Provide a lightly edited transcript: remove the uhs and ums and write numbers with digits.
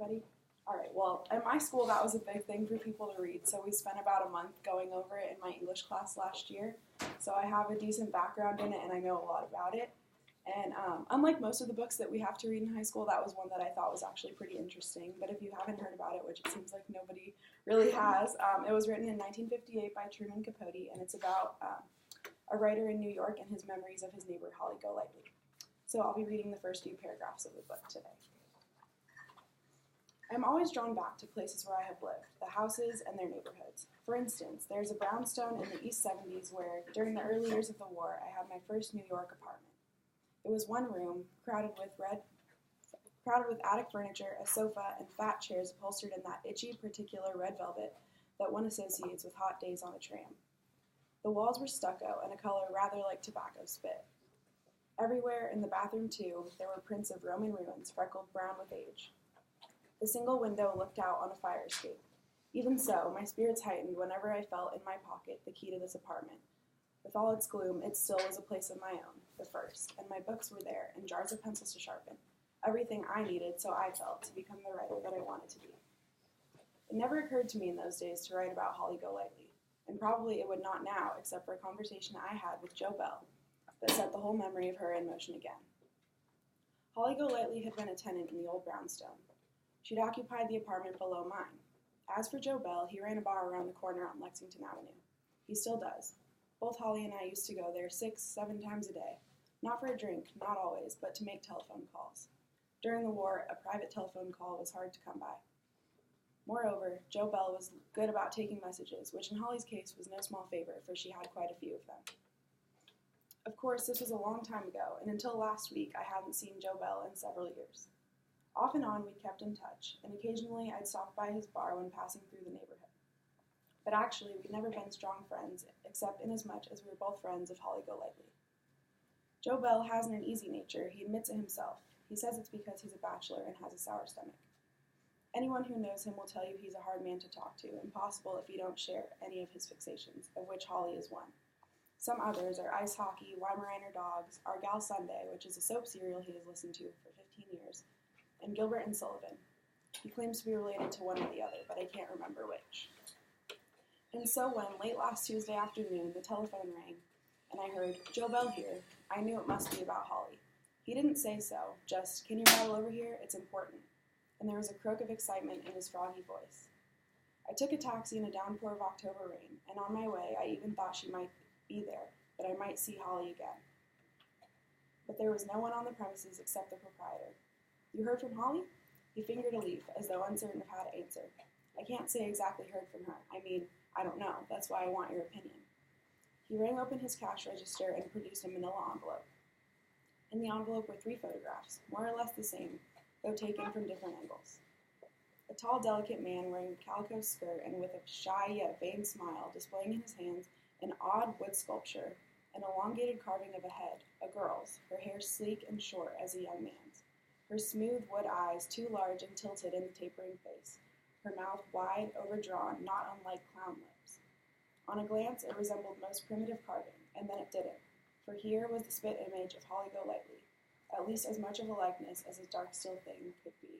everybody? All right, well, at my school, that was a big thing for people to read, so we spent about a month going over it in my English class last year. So I have a decent background in it, and I know a lot about it. And unlike most of the books that we have to read in high school, that was one that I thought was actually pretty interesting. But if you haven't heard about it, which it seems like nobody really has, it was written in 1958 by Truman Capote, and it's about a writer in New York and his memories of his neighbor Holly Golightly. So I'll be reading the first few paragraphs of the book today. I'm always drawn back to places where I have lived, the houses and their neighborhoods. For instance, there's a brownstone in the East 70s where, during the early years of the war, I had my first New York apartment. It was one room, crowded with attic furniture, a sofa, and fat chairs upholstered in that itchy, particular red velvet that one associates with hot days on a tram. The walls were stucco and a color rather like tobacco spit. Everywhere, in the bathroom too, there were prints of Roman ruins, freckled brown with age. The single window looked out on a fire escape. Even so, my spirits heightened whenever I felt in my pocket the key to this apartment. With all its gloom, it still was a place of my own, the first, and my books were there, and jars of pencils to sharpen. Everything I needed, so I felt, to become the writer that I wanted to be. It never occurred to me in those days to write about Holly Golightly, and probably it would not now, except for a conversation I had with Jo Bell that set the whole memory of her in motion again. Holly Golightly had been a tenant in the old brownstone. She'd occupied the apartment below mine. As for Jo Bell, he ran a bar around the corner on Lexington Avenue. He still does. Both Holly and I used to go there 6-7 times a day. Not for a drink, not always, but to make telephone calls. During the war, a private telephone call was hard to come by. Moreover, Jo Bell was good about taking messages, which in Holly's case was no small favor, for she had quite a few of them. Of course, this was a long time ago, and until last week I hadn't seen Jo Bell in several years. Off and on, we'd kept in touch, and occasionally I'd stop by his bar when passing through the neighborhood. But actually, we'd never been strong friends, except inasmuch as we were both friends of Holly Golightly. Jo Bell hasn't an easy nature, he admits it himself. He says it's because he's a bachelor and has a sour stomach. Anyone who knows him will tell you he's a hard man to talk to, impossible if you don't share any of his fixations, of which Holly is one. Some others are ice hockey, Weimaraner dogs, Our Gal Sunday, which is a soap serial he has listened to for 15 years, and Gilbert and Sullivan. He claims to be related to one or the other, but I can't remember which. And so when, late last Tuesday afternoon, the telephone rang, and I heard, "Jo Bell here," I knew it must be about Holly. He didn't say so, just, "Can you rattle over here? It's important." And there was a croak of excitement in his froggy voice. I took a taxi in a downpour of October rain, and on my way I even thought she might be there, that I might see Holly again. But there was no one on the premises except the proprietor. "You heard from Holly?" He fingered a leaf, as though uncertain of how to answer. "I can't say exactly heard from her. I don't know. That's why I want your opinion." He rang open his cash register and produced a manila envelope. In the envelope were 3 photographs, more or less the same, though taken from different angles. A tall, delicate man wearing a calico skirt and with a shy yet vain smile, displaying in his hands an odd wood sculpture, an elongated carving of a head, a girl's, her hair sleek and short as a young man's, her smooth wood eyes too large and tilted in the tapering face, her mouth wide, overdrawn, not unlike clown lips. On a glance, it resembled most primitive carving, and then it didn't, for here was the spit image of Holly Golightly, at least as much of a likeness as a dark still thing could be.